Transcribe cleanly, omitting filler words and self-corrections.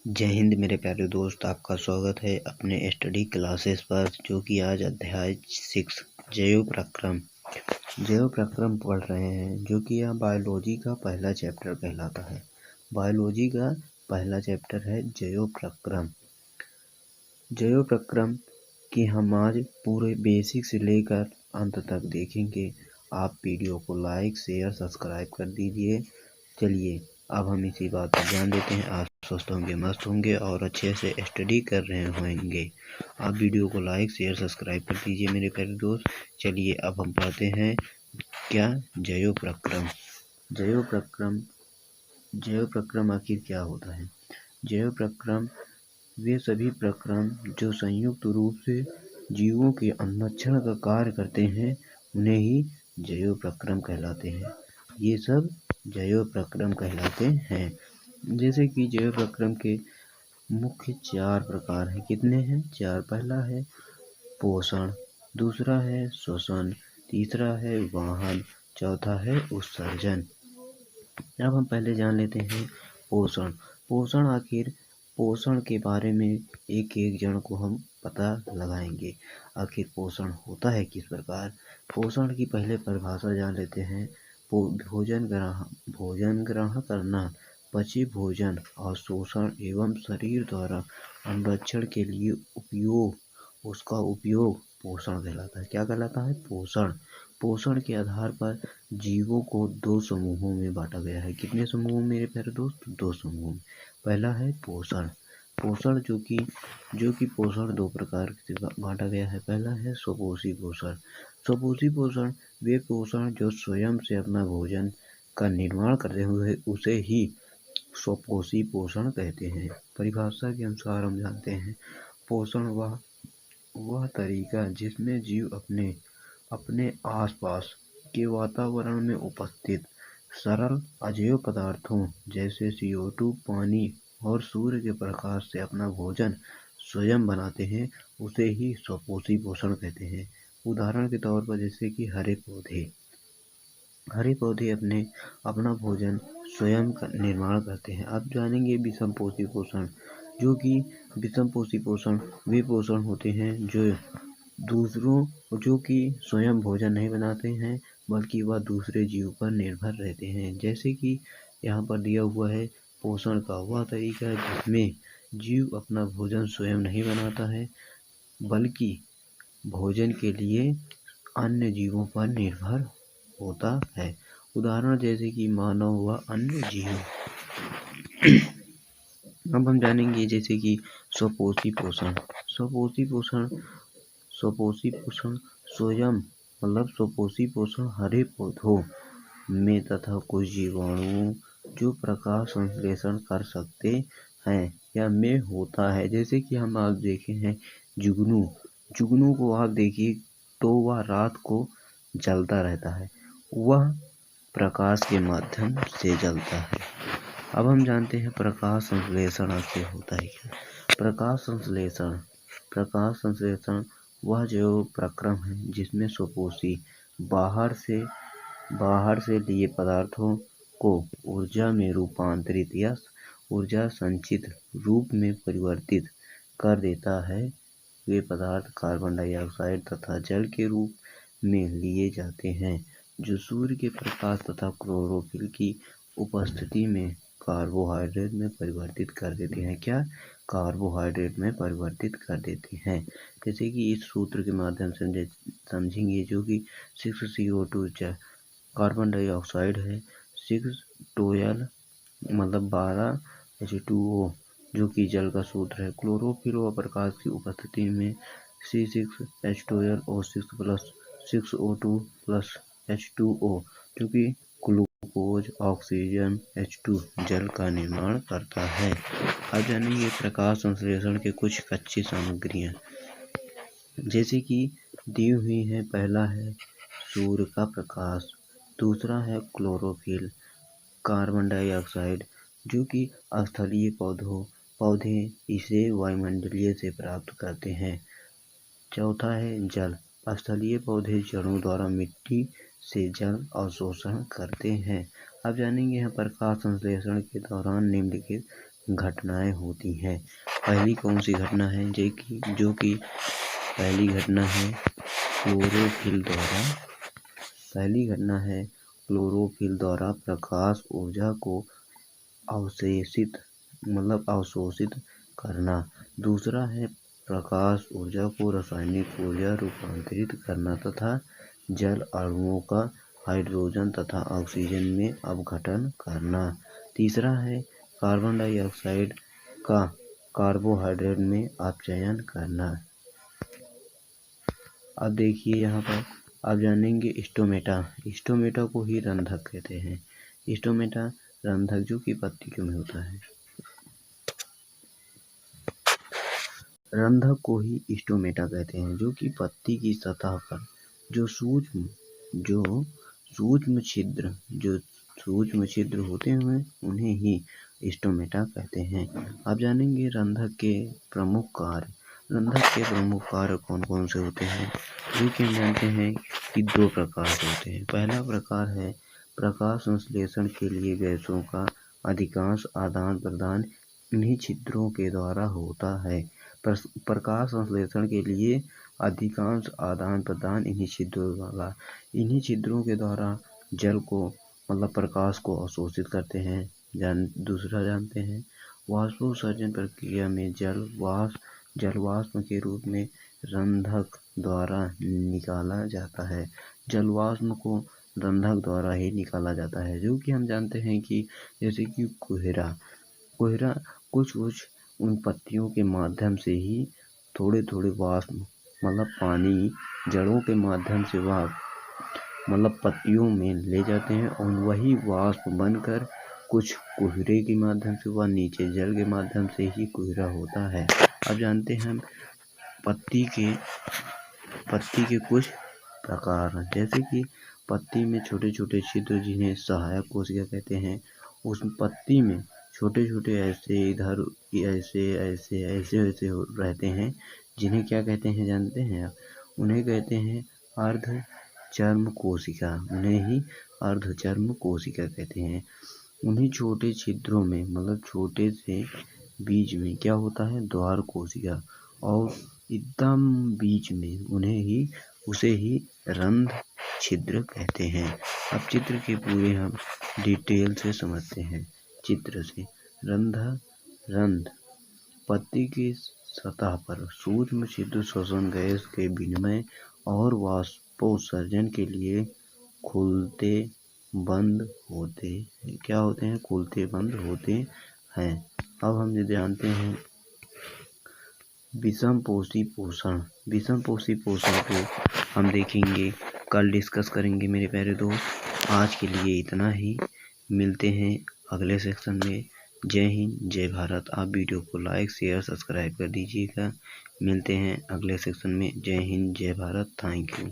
जय हिंद मेरे प्यारे दोस्त, आपका स्वागत है अपने स्टडी क्लासेस पर। जो कि आज अध्याय 6 जैव प्रक्रम पढ़ रहे हैं, जो कि यह बायोलॉजी का पहला चैप्टर कहलाता है। बायोलॉजी का पहला चैप्टर है जैव प्रक्रम की हम आज पूरे बेसिक से लेकर अंत तक देखेंगे। आप वीडियो को लाइक शेयर सब्सक्राइब कर दीजिए। चलिए अब हम इसी बात पर ध्यान देते हैं। आप स्वस्थ होंगे, मस्त होंगे और अच्छे से स्टडी कर रहे होंगे। आप वीडियो को लाइक शेयर सब्सक्राइब कर दीजिए मेरे प्यारे दोस्त। चलिए अब हम पढ़ते हैं क्या जैव प्रक्रम आखिर क्या होता है। जैव प्रक्रम वे सभी प्रक्रम जो संयुक्त रूप से जीवों के अन्वेषण का कार्य करते हैं, उन्हें ही जैव प्रक्रम कहलाते हैं। ये सब जैव प्रक्रम कहलाते हैं। जैसे कि जैव प्रक्रम के मुख्य 4 प्रकार हैं। कितने हैं? 4। पहला है पोषण, दूसरा है श्वसन, तीसरा है वाहन, चौथा है उत्सर्जन। अब हम पहले जान लेते हैं पोषण। आखिर पोषण के बारे में एक एक जन को हम पता लगाएंगे। आखिर पोषण होता है किस प्रकार। पोषण की पहले परिभाषा जान लेते हैं। भोजन ग्रहण करना, पचे भोजन और शोषण एवं शरीर द्वारा अनुरक्षण के लिए उसका उपयोग पोषण कहलाता है। क्या कहलाता है? पोषण। पोषण के आधार पर जीवों को 2 समूहों में बांटा गया है। कितने समूहों में मेरे प्यारे दोस्त? 2 समूहों में। पहला है पोषण जो कि पोषण 2 प्रकार से बांटा गया है। पहला है स्वपोषी पोषण वे पोषण जो स्वयं से अपना भोजन का निर्माण करते हुए उसे ही स्वपोषी पोषण कहते हैं। परिभाषा के अनुसार हम जानते हैं, पोषण वह तरीका जिसमें जीव अपने आसपास के वातावरण में उपस्थित सरल अजैव पदार्थों जैसे CO2, पानी और सूर्य के प्रकाश से अपना भोजन स्वयं बनाते हैं, उसे ही स्वपोषी पोषण कहते हैं। उदाहरण के तौर पर जैसे कि हरे पौधे अपना भोजन स्वयं का निर्माण करते हैं। अब जानेंगे विषमपोषी पोषण, जो कि विषमपोषी पोषण वे पोषण होते हैं जो कि स्वयं भोजन नहीं बनाते हैं, बल्कि वह दूसरे जीव पर निर्भर रहते हैं। जैसे कि यहाँ पर दिया हुआ है, पोषण का वह तरीका जिसमें जीव अपना भोजन स्वयं नहीं बनाता है, बल्कि भोजन के लिए अन्य जीवों पर निर्भर होता है। उदाहरण जैसे कि मानव व अन्य जीव। अब हम जानेंगे जैसे कि स्वपोषी पोषण स्वपोषी पोषण हरे पौधों में तथा कुछ जीवाणुओं जो प्रकाश संश्लेषण कर सकते हैं या में होता है। जैसे कि हम आप देखे हैं जुगनू को आप देखिए तो वह रात को जलता रहता है, वह प्रकाश के माध्यम से जलता है। अब हम जानते हैं प्रकाश संश्लेषण आखिर होता है क्या। प्रकाश संश्लेषण वह जैव प्रक्रम है जिसमें स्वपोषी बाहर से लिए पदार्थों को ऊर्जा में रूपांतरित या ऊर्जा संचित रूप में परिवर्तित कर देता है। वे पदार्थ कार्बन डाइऑक्साइड तथा जल के रूप में लिए जाते हैं, जो सूर्य के प्रकाश तथा क्लोरोफिल की उपस्थिति में कार्बोहाइड्रेट में परिवर्तित कर देते हैं। क्या? कार्बोहाइड्रेट में परिवर्तित कर देते हैं। जैसे कि इस सूत्र के माध्यम से समझेंगे, जो कि 6CO2 कार्बन डाइऑक्साइड है, 612 मतलब 12 H2O जो कि जल का सूत्र है, क्लोरोफिल व प्रकाश की उपस्थिति में C6H12 और 6+6O2 प्लस H2O जो कि ग्लूकोज, ऑक्सीजन, H2 जल का निर्माण करता है। अब जानेंगे प्रकाश संश्लेषण के कुछ कच्ची सामग्रियां, जैसे कि दी हुई है। पहला है सूर्य का प्रकाश, दूसरा है क्लोरोफिल, कार्बन डाइऑक्साइड जो कि स्थलीय पौधे इसे वायुमंडलीय से प्राप्त करते हैं। चौथा है जल, स्थलीय पौधे जड़ों द्वारा मिट्टी से जल अवशोषण करते हैं। अब जानेंगे यहाँ प्रकाश संश्लेषण के दौरान निम्नलिखित घटनाएं होती हैं। पहली कौन सी घटना है जो कि पहली घटना है क्लोरोफिल द्वारा प्रकाश ऊर्जा को अवशोषित करना। दूसरा है प्रकाश ऊर्जा को रासायनिक ऊर्जा रूपांतरित करना तथा जल अणुओं का हाइड्रोजन तथा ऑक्सीजन में अपघटन करना। तीसरा है कार्बन डाइऑक्साइड का कार्बोहाइड्रेट में अपचयन करना। अब देखिए यहाँ पर आप जानेंगे स्टोमेटा को ही रंधक कहते हैं। स्टोमेटा रंधक जो कि पत्ती में होता है, रंधक को ही स्टोमेटा कहते हैं, जो कि पत्ती की सतह पर जो सूक्ष्म छिद्र होते हैं उन्हें ही स्टोमेटा कहते हैं। आप जानेंगे रंधक के प्रमुख कार्य कौन कौन से होते हैं, जो कि हम जानते हैं कि 2 प्रकार से होते हैं। पहला प्रकार है प्रकाश संश्लेषण के लिए गैसों का अधिकांश आदान प्रदान इन्हीं छिद्रों के द्वारा होता है। प्रकाश संश्लेषण के लिए अधिकांश आदान प्रदान इन्हीं छिद्रों के द्वारा जल को प्रकाश को अवशोषित करते हैं। दूसरा जानते हैं वाष्पोत्सर्जन प्रक्रिया में जलवाष्प के रूप में रंधक द्वारा निकाला जाता है। जलवाष्प को रंधक द्वारा ही निकाला जाता है, जो कि हम जानते हैं कि जैसे कि कोहरा कुछ उन पत्तियों के माध्यम से ही थोड़े वाष्प पानी जड़ों के माध्यम से पत्तियों में ले जाते हैं और वही वाष्प बनकर कुछ कोहरे के माध्यम से व नीचे जल के माध्यम से ही कोहरा होता है। अब जानते हैं पत्ती के कुछ प्रकार, जैसे कि पत्ती में छोटे छिद्र जिन्हें सहायक कोशिका कहते हैं। उस पत्ती में छोटे ऐसे रहते हैं, जिन्हें क्या कहते हैं जानते हैं आप? उन्हें कहते हैं अर्धचर्म कोशिका कहते हैं। उन्हीं छोटे छिद्रों में छोटे से बीच में क्या होता है द्वार कोशिका, और एकदम बीच में उसे ही रंध्र छिद्र कहते हैं। अब चित्र के पूरे हम डिटेल से समझते हैं। चित्र से रंध्र पत्ती की सतह पर सूक्ष्म छिद्र श्वसन गैस के विनिमय और वाष्पोत्सर्जन के लिए खुलते बंद होते हैं। अब हम जानते हैं विषमपोषी पोषण को हम देखेंगे, कल डिस्कस करेंगे मेरे प्यारे दोस्त। आज के लिए इतना ही, मिलते हैं अगले सेक्शन में। जय हिंद, जय भारत। आप वीडियो को लाइक शेयर सब्सक्राइब कर दीजिएगा। मिलते हैं अगले सेक्शन में। जय हिंद, जय भारत। Thank you.